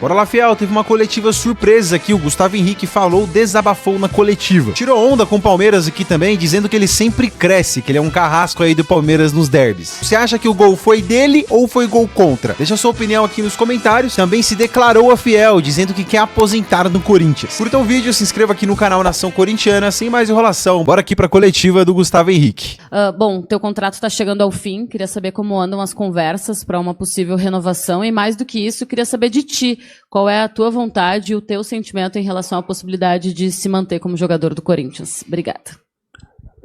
Bora lá, fiel, teve uma coletiva surpresa aqui, o Gustavo Henrique falou, desabafou na coletiva. Tirou onda com o Palmeiras aqui também, dizendo que ele sempre cresce, que ele é um carrasco aí do Palmeiras nos derbys. Você acha que o gol foi dele ou foi gol contra? Deixa sua opinião aqui nos comentários. Também se declarou a fiel, dizendo que quer aposentar no Corinthians. Curta o vídeo, se inscreva aqui no canal Nação Corintiana, sem mais enrolação. Bora aqui pra coletiva do Gustavo Henrique. Bom, teu contrato tá chegando ao fim, queria saber como andam as conversas para uma possível renovação e mais do que isso, queria saber de ti. Qual é a tua vontade e o teu sentimento em relação à possibilidade de se manter como jogador do Corinthians? Obrigada.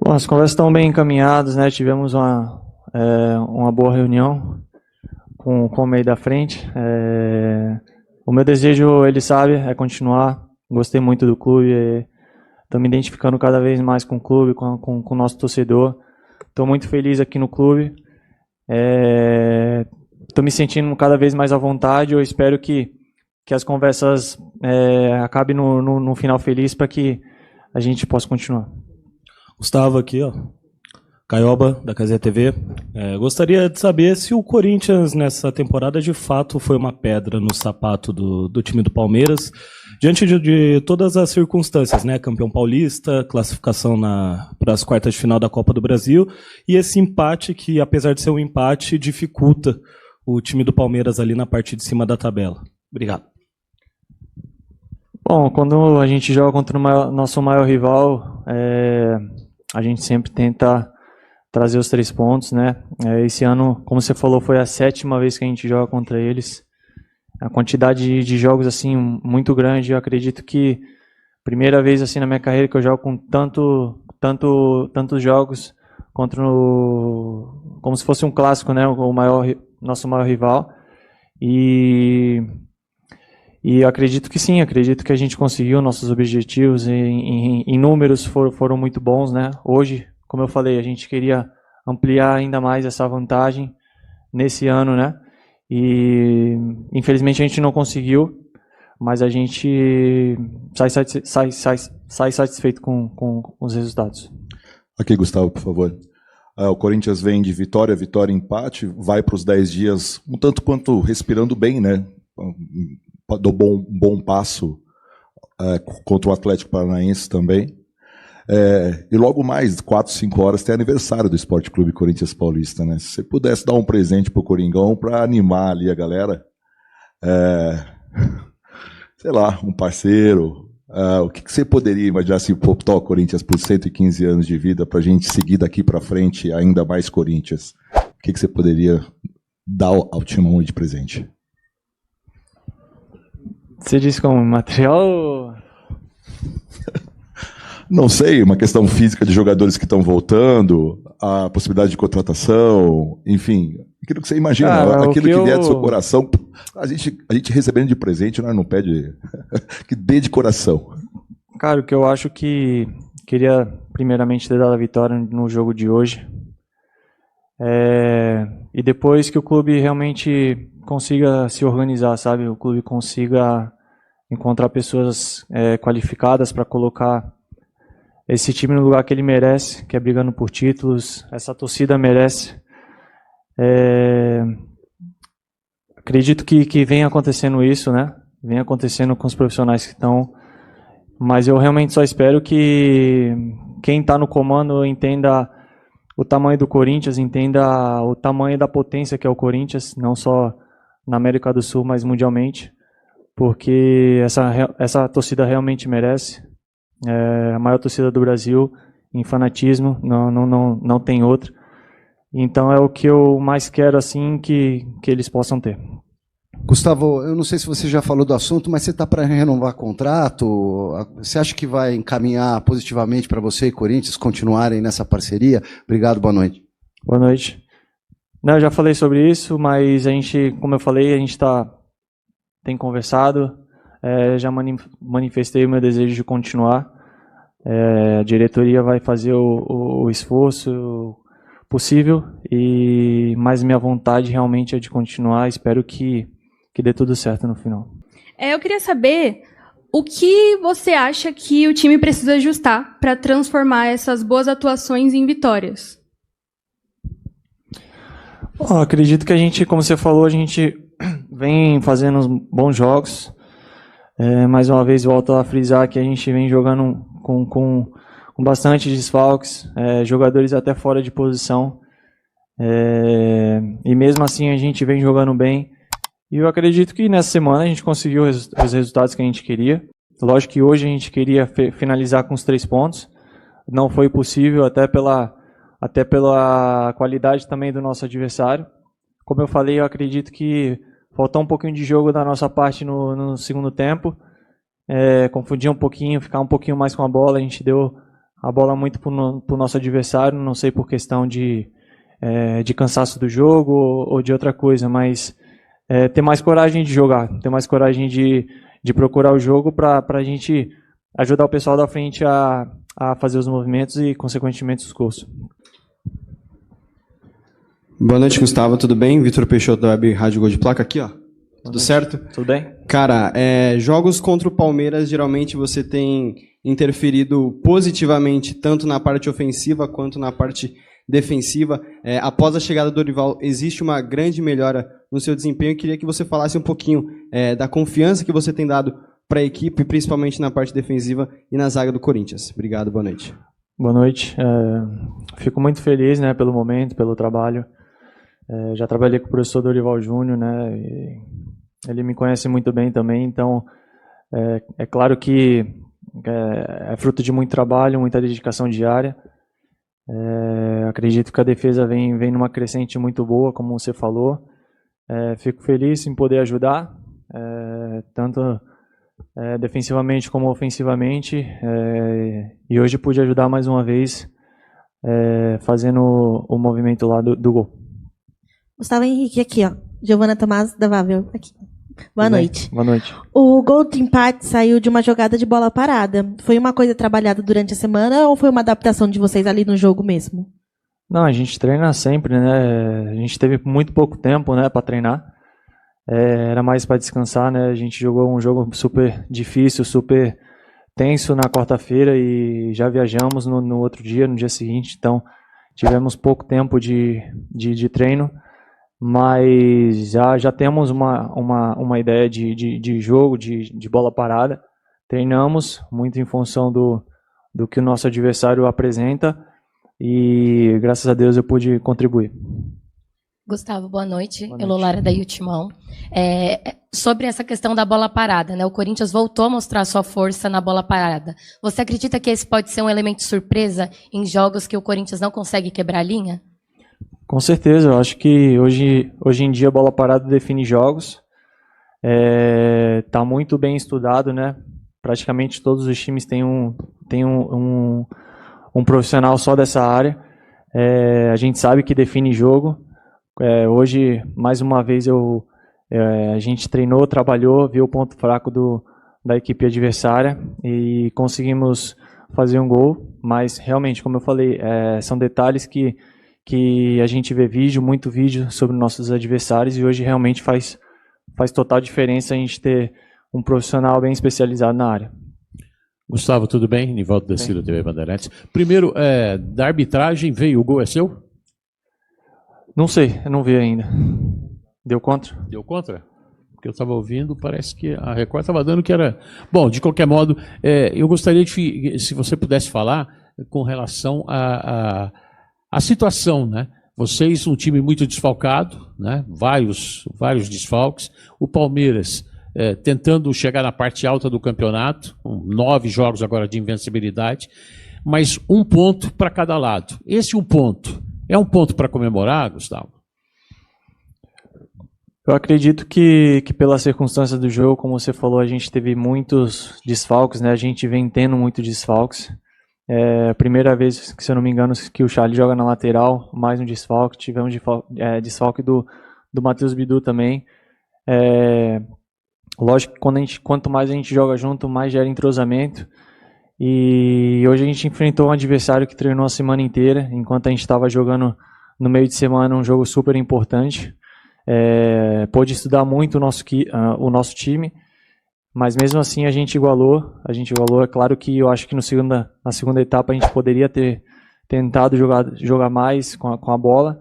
Bom, as conversas estão bem encaminhadas, né? Tivemos uma boa reunião com o meio da frente. O meu desejo, ele sabe, é continuar. Gostei muito do clube, estou me identificando cada vez mais com o clube, com o nosso torcedor. Estou muito feliz aqui no clube. Estou me sentindo cada vez mais à vontade. Eu espero que as conversas acabem no final feliz para que a gente possa continuar. Gustavo aqui, ó. Caioba, da Casinha TV. Gostaria de saber se o Corinthians, nessa temporada, de fato foi uma pedra no sapato do time do Palmeiras, diante de todas as circunstâncias, né? Campeão paulista, classificação para as quartas de final da Copa do Brasil, e esse empate que, apesar de ser um empate, dificulta o time do Palmeiras ali na parte de cima da tabela. Obrigado. Bom, quando a gente joga contra o nosso maior rival, a gente sempre tenta trazer os 3 pontos, né? Esse ano, como você falou, foi a 7ª vez que a gente joga contra eles. A quantidade de jogos assim muito grande. Eu acredito que primeira vez assim na minha carreira que eu jogo com tantos jogos como se fosse um clássico, né? Nosso maior rival. E acredito que sim, acredito que a gente conseguiu nossos objetivos em números foram muito bons, né? Hoje, como eu falei, a gente queria ampliar ainda mais essa vantagem nesse ano, né? E infelizmente a gente não conseguiu, mas a gente sai satisfeito com os resultados. Aqui, Gustavo, por favor. O Corinthians vem de vitória, empate, vai para os 10 dias um tanto quanto respirando bem, né? Do bom passo contra o Atlético Paranaense também. E logo mais, 4, 5 horas, tem aniversário do Esporte Clube Corinthians Paulista, né? Se você pudesse dar um presente pro Coringão para animar ali a galera, sei lá, um parceiro, o que você poderia imaginar se optar o Corinthians por 115 anos de vida para a gente seguir daqui para frente ainda mais Corinthians? O que você poderia dar ao Timão de presente? Você disse como material? Não sei, uma questão física de jogadores que estão voltando, a possibilidade de contratação, enfim, aquilo que você imagina, aquilo que vier do seu coração, a gente recebendo de presente, nós não pede que dê de coração. Cara, o que eu acho que queria primeiramente ter dado a vitória no jogo de hoje, e depois que o clube realmente consiga se organizar, sabe? O clube consiga encontrar pessoas qualificadas para colocar esse time no lugar que ele merece, que é brigando por títulos, essa torcida merece. Acredito que vem acontecendo isso, né? Vem acontecendo com os profissionais que estão, mas eu realmente só espero que quem está no comando entenda o tamanho do Corinthians, entenda o tamanho da potência que é o Corinthians, não só na América do Sul, mas mundialmente, porque essa torcida realmente merece. A maior torcida do Brasil em fanatismo, não tem outra. Então é o que eu mais quero assim que eles possam ter. Gustavo, eu não sei se você já falou do assunto, mas você está para renovar contrato? Você acha que vai encaminhar positivamente para você e Corinthians continuarem nessa parceria? Obrigado, boa noite. Boa noite. Não, eu já falei sobre isso, mas a gente, como eu falei, a gente tem conversado, já manifestei o meu desejo de continuar. A diretoria vai fazer o esforço possível, mas minha vontade realmente é de continuar. Espero que dê tudo certo no final. Eu queria saber o que você acha que o time precisa ajustar para transformar essas boas atuações em vitórias. Acredito que a gente, como você falou, a gente vem fazendo uns bons jogos. Mais uma vez, volto a frisar que a gente vem jogando com bastante desfalques, jogadores até fora de posição. E mesmo assim a gente vem jogando bem. E eu acredito que nessa semana a gente conseguiu os resultados que a gente queria. Lógico que hoje a gente queria finalizar com os 3 pontos. Não foi possível, até pela qualidade também do nosso adversário. Como eu falei, eu acredito que faltou um pouquinho de jogo da nossa parte no segundo tempo. Confundir um pouquinho, ficar um pouquinho mais com a bola. A gente deu a bola muito para o nosso adversário, não sei por questão de cansaço do jogo ou de outra coisa, mas ter mais coragem de jogar, ter mais coragem de procurar o jogo para a gente ajudar o pessoal da frente a fazer os movimentos e, consequentemente, os gols. Boa noite, Gustavo, tudo bem? Vitor Peixoto da Web Rádio Gol de Placa aqui, ó. Tudo certo? Tudo bem? Cara, jogos contra o Palmeiras, geralmente você tem interferido positivamente tanto na parte ofensiva quanto na parte defensiva. Após a chegada do Dorival, existe uma grande melhora no seu desempenho. Eu queria que você falasse um pouquinho da confiança que você tem dado para a equipe, principalmente na parte defensiva e na zaga do Corinthians. Obrigado, boa noite. Boa noite. Fico muito feliz, né, pelo momento, pelo trabalho. Já trabalhei com o professor Dorival Júnior, né, e ele me conhece muito bem também, então é claro que é fruto de muito trabalho, muita dedicação diária. Acredito que a defesa vem numa crescente muito boa, como você falou. Fico feliz em poder ajudar, tanto defensivamente como ofensivamente, e hoje pude ajudar mais uma vez, fazendo o movimento lá do gol. Gustavo Henrique aqui, ó. Giovana Tomás da Vável aqui. Boa noite. Boa noite. O gol de empate saiu de uma jogada de bola parada. Foi uma coisa trabalhada durante a semana ou foi uma adaptação de vocês ali no jogo mesmo? Não, a gente treina sempre, né? A gente teve muito pouco tempo, né, para treinar. Era mais para descansar, né? A gente jogou um jogo super difícil, super tenso na quarta-feira e já viajamos no outro dia, no dia seguinte. Então, tivemos pouco tempo de treino. Mas já temos uma ideia de jogo, de bola parada. Treinamos muito em função do que o nosso adversário apresenta e, graças a Deus, eu pude contribuir. Gustavo, boa noite. Boa noite. Elolara da Yutimão. Sobre essa questão da bola parada, né? O Corinthians voltou a mostrar sua força na bola parada. Você acredita que esse pode ser um elemento de surpresa em jogos que o Corinthians não consegue quebrar a linha? Com certeza, eu acho que hoje em dia a bola parada define jogos. Tá muito bem estudado, né? Praticamente todos os times têm um profissional só dessa área. A gente sabe que define jogo. Hoje, mais uma vez, a gente treinou, trabalhou, viu o ponto fraco da equipe adversária e conseguimos fazer um gol. Mas, realmente, como eu falei, são detalhes que a gente vê muito vídeo sobre nossos adversários e hoje realmente faz total diferença a gente ter um profissional bem especializado na área. Gustavo, tudo bem? Nivaldo da Silva, TV Bandeirantes. Primeiro, da arbitragem, veio o gol, é seu? Não sei, eu não vi ainda. Deu contra? Deu contra? Porque eu estava ouvindo, parece que a Record estava dando que era... Bom, de qualquer modo, eu gostaria se você pudesse falar com relação a situação, né? Vocês, um time muito desfalcado, né? Vários desfalques. O Palmeiras tentando chegar na parte alta do campeonato, com 9 jogos agora de invencibilidade, mas um ponto para cada lado. Esse um ponto, é um ponto para comemorar, Gustavo? Eu acredito que pela circunstância do jogo, como você falou, a gente teve muitos desfalques, né? A gente vem tendo muitos desfalques. A primeira vez, que, se eu não me engano, que o Charlie joga na lateral, mais um desfalque. Tivemos desfalque do Matheus Bidu também. Lógico que quanto mais a gente joga junto, mais gera entrosamento. E hoje a gente enfrentou um adversário que treinou a semana inteira, enquanto a gente estava jogando no meio de semana um jogo super importante. Pôde estudar muito o nosso time. Mas mesmo assim a gente igualou. É claro que eu acho que na segunda etapa a gente poderia ter tentado jogar mais com a bola.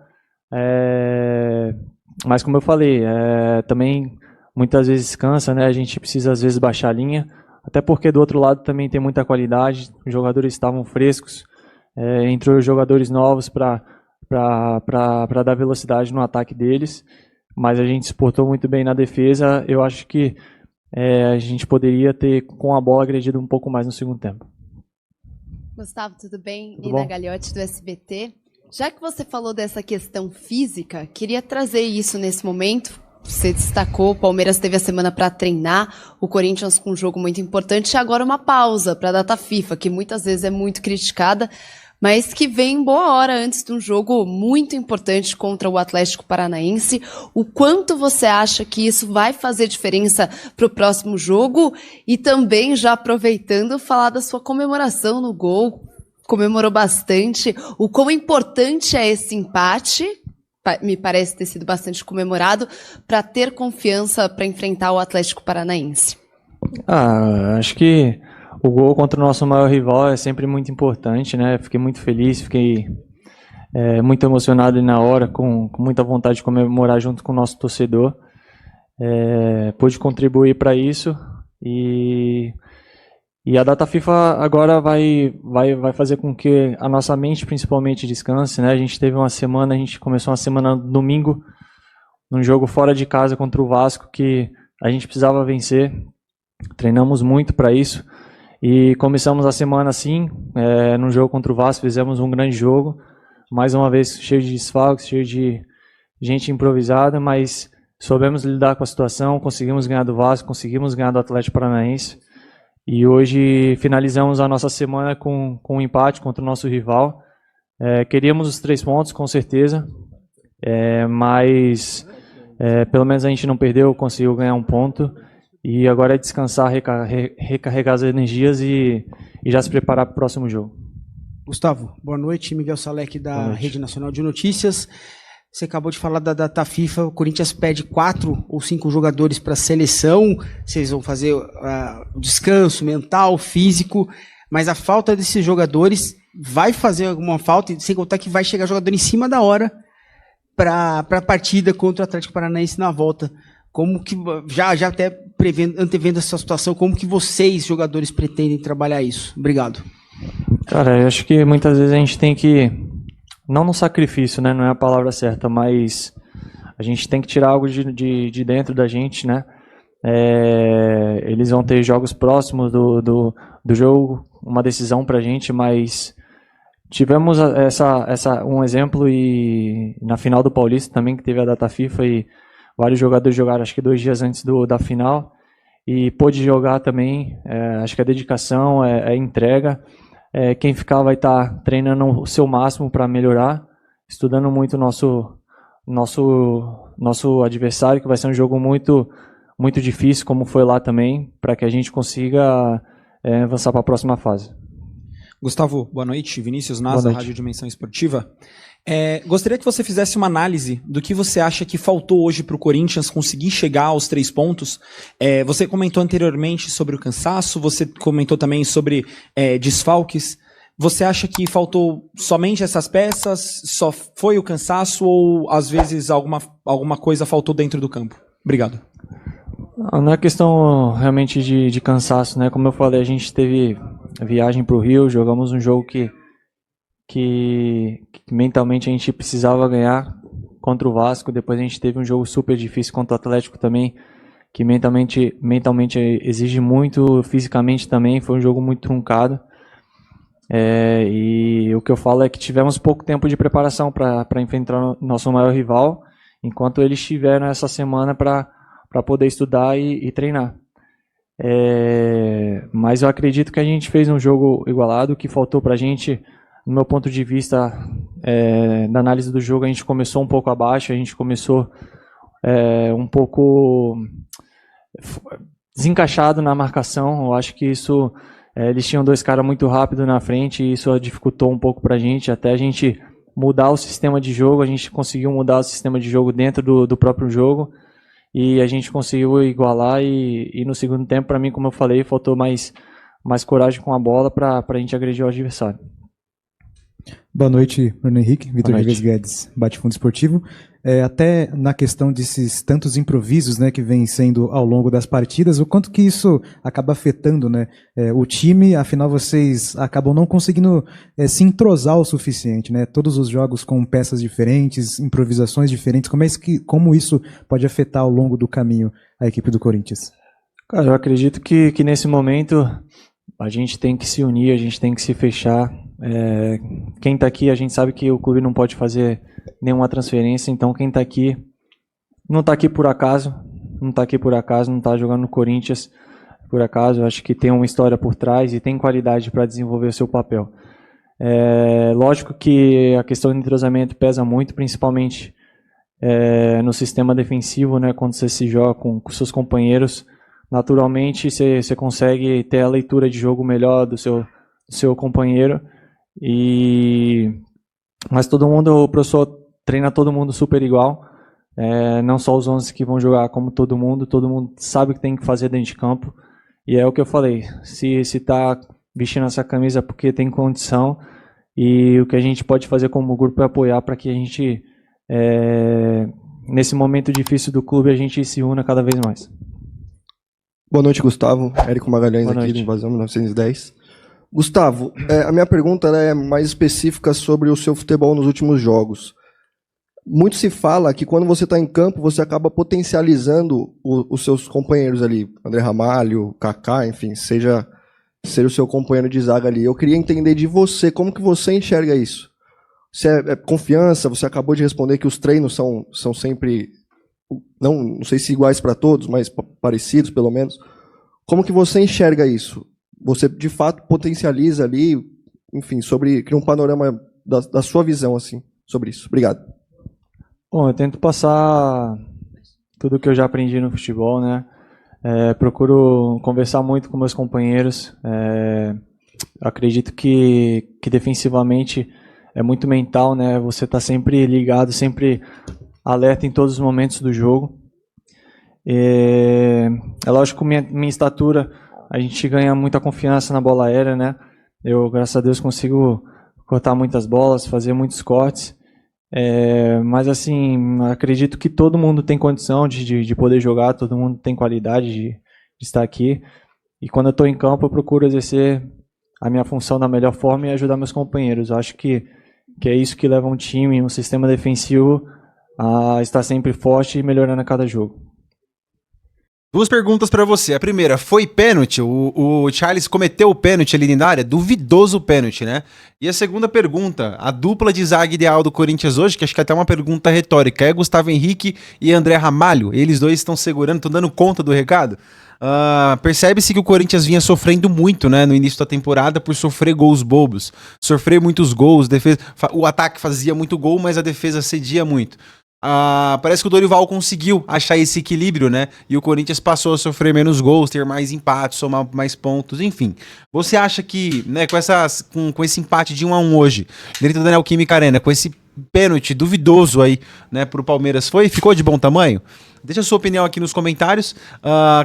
Mas como eu falei, também muitas vezes cansa, né? A gente precisa às vezes baixar a linha, até porque do outro lado também tem muita qualidade, os jogadores estavam frescos, entrou jogadores novos para dar velocidade no ataque deles, mas a gente se portou muito bem na defesa. Eu acho que a gente poderia ter, com a bola, agredido um pouco mais no segundo tempo. Gustavo, tudo bem? Tudo Ina bom? Gagliotti, do SBT. Já que você falou dessa questão física, queria trazer isso nesse momento. Você destacou, o Palmeiras teve a semana para treinar, o Corinthians com um jogo muito importante e agora uma pausa para a data FIFA, que muitas vezes é muito criticada, mas que vem boa hora antes de um jogo muito importante contra o Atlético Paranaense. O quanto você acha que isso vai fazer diferença para o próximo jogo? E também, já aproveitando, falar da sua comemoração no gol. Comemorou bastante. O quão importante é esse empate, me parece ter sido bastante comemorado, para ter confiança para enfrentar o Atlético Paranaense? Acho que o gol contra o nosso maior rival é sempre muito importante, né? Fiquei muito feliz, fiquei muito emocionado na hora, com muita vontade de comemorar junto com o nosso torcedor. Pude contribuir para isso e a data FIFA agora vai fazer com que a nossa mente principalmente descanse, né? A gente começou uma semana no domingo, num jogo fora de casa contra o Vasco, que a gente precisava vencer. Treinamos muito para isso. E começamos a semana assim, no jogo contra o Vasco, fizemos um grande jogo, mais uma vez cheio de desfalques, cheio de gente improvisada, mas soubemos lidar com a situação, conseguimos ganhar do Vasco, conseguimos ganhar do Atlético Paranaense, e hoje finalizamos a nossa semana com um empate contra o nosso rival. Queríamos os 3 pontos, com certeza, mas pelo menos a gente não perdeu, conseguiu ganhar um ponto. E agora é descansar, recarregar as energias e já se preparar para o próximo jogo. Gustavo, boa noite. Miguel Salek, da Rede Nacional de Notícias. Você acabou de falar da data FIFA. O Corinthians pede 4 ou 5 jogadores para a seleção. Vocês vão fazer o descanso mental, físico. Mas a falta desses jogadores vai fazer alguma falta, sem contar que vai chegar jogador em cima da hora para a partida contra o Atlético Paranaense na volta. Como que, já até antevendo essa situação, como que vocês, jogadores, pretendem trabalhar isso? Obrigado. Cara, eu acho que muitas vezes a gente tem que, não no sacrifício, né, não é a palavra certa, mas a gente tem que tirar algo de dentro da gente, né? Eles vão ter jogos próximos do jogo, uma decisão pra gente, mas tivemos um exemplo e na final do Paulista também, que teve a data FIFA, e vários jogadores jogaram, acho que 2 dias antes da final, e pôde jogar também. Acho que a dedicação, a entrega. Quem ficar vai estar treinando o seu máximo para melhorar, estudando muito o nosso adversário, que vai ser um jogo muito, muito difícil, como foi lá também, para que a gente consiga avançar para a próxima fase. Gustavo, boa noite. Vinícius Nasa, Rádio Dimensão Esportiva. Gostaria que você fizesse uma análise do que você acha que faltou hoje para o Corinthians conseguir chegar aos 3 pontos. Você comentou anteriormente sobre o cansaço, você comentou também sobre desfalques. Você acha que faltou somente essas peças, só foi o cansaço, ou às vezes alguma coisa faltou dentro do campo? Obrigado. Não é questão realmente de cansaço, né? Como eu falei, a gente teve viagem para o Rio, jogamos um jogo que mentalmente a gente precisava ganhar contra o Vasco. Depois a gente teve um jogo super difícil contra o Atlético também, que mentalmente exige muito, fisicamente também, foi um jogo muito truncado. E o que eu falo é que tivemos pouco tempo de preparação para enfrentar o nosso maior rival, enquanto eles tiveram essa semana para poder estudar e treinar. Mas eu acredito que a gente fez um jogo igualado. O que faltou para a gente, no meu ponto de vista, da análise do jogo, a gente começou um pouco abaixo, a gente começou um pouco desencaixado na marcação. Eu acho que isso, eles tinham 2 caras muito rápidos na frente, e isso dificultou um pouco para a gente, até a gente mudar o sistema de jogo. A gente conseguiu mudar o sistema de jogo dentro do próprio jogo, e a gente conseguiu igualar, e no segundo tempo, para mim, como eu falei, faltou mais coragem com a bola para a gente agredir o adversário. Boa noite, Bruno Henrique, Vitor Reves Guedes, Bate-Fundo Esportivo. Até na questão desses tantos improvisos, né, que vem sendo ao longo das partidas, o quanto que isso acaba afetando, né, o time, afinal vocês acabam não conseguindo se entrosar o suficiente, né, todos os jogos com peças diferentes, improvisações diferentes, como isso pode afetar ao longo do caminho a equipe do Corinthians? Cara, eu acredito que nesse momento a gente tem que se unir, a gente tem que se fechar. Quem está aqui, a gente sabe que o clube não pode fazer nenhuma transferência, então quem está aqui não está aqui por acaso, não está jogando no Corinthians por acaso. Eu acho que tem uma história por trás e tem qualidade para desenvolver o seu papel. Lógico que a questão do entrosamento pesa muito, principalmente no sistema defensivo, né, quando você se joga com seus companheiros. Naturalmente você consegue ter a leitura de jogo melhor do seu companheiro, mas o professor treina todo mundo super igual, não só os 11 que vão jogar, como todo mundo sabe o que tem que fazer dentro de campo, e é o que eu falei, se está vestindo essa camisa porque tem condição, e o que a gente pode fazer como grupo é apoiar para que a gente, nesse momento difícil do clube, a gente se una cada vez mais. Boa noite, Gustavo. Érico Magalhães aqui do Invasão 1910. Gustavo, a minha pergunta é mais específica sobre o seu futebol nos últimos jogos. Muito se fala que quando você está em campo, você acaba potencializando os seus companheiros ali, André Ramalho, Kaká, enfim, ser o seu companheiro de zaga ali. Eu queria entender de você, como que você enxerga isso? Se é confiança, você acabou de responder que os treinos são sempre... Não sei se iguais para todos, mas parecidos pelo menos. Como que você enxerga isso? Você de fato potencializa ali, enfim, cria um panorama da sua visão assim sobre isso. Obrigado. Bom, eu tento passar tudo que eu já aprendi no futebol, né? Procuro conversar muito com meus companheiros. Acredito que defensivamente é muito mental, né? Você está sempre ligado, sempre alerta em todos os momentos do jogo. É lógico que minha estatura, a gente ganha muita confiança na bola aérea, né? Eu, graças a Deus, consigo cortar muitas bolas, fazer muitos cortes. Mas, assim, acredito que todo mundo tem condição de poder jogar, todo mundo tem qualidade de estar aqui. E quando eu estou em campo, eu procuro exercer a minha função da melhor forma e ajudar meus companheiros. Eu acho que é isso que leva um time, um sistema defensivo, a estar sempre forte e melhorando a cada jogo. Duas perguntas pra você. A primeira, foi pênalti? O Charles cometeu o pênalti ali na área? Duvidoso pênalti, né? E a segunda pergunta, a dupla de zaga ideal do Corinthians hoje, que acho que é até uma pergunta retórica, é Gustavo Henrique e André Ramalho? Eles dois estão segurando, estão dando conta do recado? Percebe-se que o Corinthians vinha sofrendo muito, né, no início da temporada por sofrer gols bobos, sofrer muitos gols, o ataque fazia muito gol, mas a defesa cedia muito. Parece que o Dorival conseguiu achar esse equilíbrio, né? E o Corinthians passou a sofrer menos gols, ter mais empates, somar mais pontos, enfim. Você acha que, né, com esse empate de 1-1 hoje, dentro da Neoquímica Arena, com esse pênalti duvidoso aí, né, pro Palmeiras, ficou de bom tamanho? Deixa a sua opinião aqui nos comentários.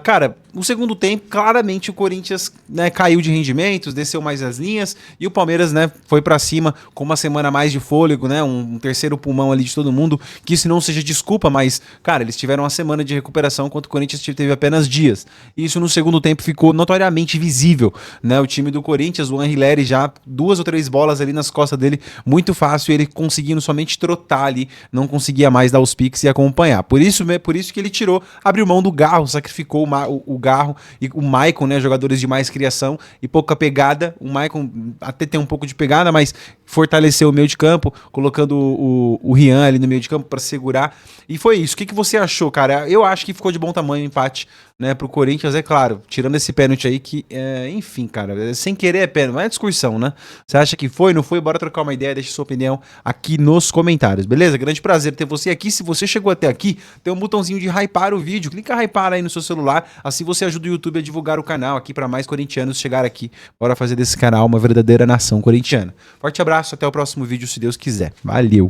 Cara, no segundo tempo, claramente o Corinthians, né, caiu de rendimentos, desceu mais as linhas, e o Palmeiras, né, foi pra cima com uma semana a mais de fôlego, né, um terceiro pulmão ali de todo mundo, que isso não seja desculpa, mas, cara, eles tiveram uma semana de recuperação, enquanto o Corinthians teve apenas dias. E isso no segundo tempo ficou notoriamente visível, né, o time do Corinthians, o Anrileri já 2 ou 3 bolas ali nas costas dele, muito fácil, ele conseguindo somente trotar ali, não conseguia mais dar os piques e acompanhar. Por isso que ele abriu mão do Garro, sacrificou o Garro e o Maicon, né, jogadores de mais criação e pouca pegada. O Maicon até tem um pouco de pegada, mas fortaleceu o meio de campo, colocando o Rian ali no meio de campo para segurar. E foi isso. O que você achou, cara? Eu acho que ficou de bom tamanho o empate, né, pro Corinthians, é claro, tirando esse pênalti aí que, enfim, cara, sem querer é pênalti, não é discussão, né? Você acha que foi, não foi? Bora trocar uma ideia, deixa sua opinião aqui nos comentários, beleza? Grande prazer ter você aqui. Se você chegou até aqui, tem um botãozinho de hypar o vídeo, clica hypar aí no seu celular, assim você ajuda o YouTube a divulgar o canal aqui para mais corintianos chegar aqui. Bora fazer desse canal uma verdadeira nação corintiana. Forte abraço, até o próximo vídeo, se Deus quiser. Valeu!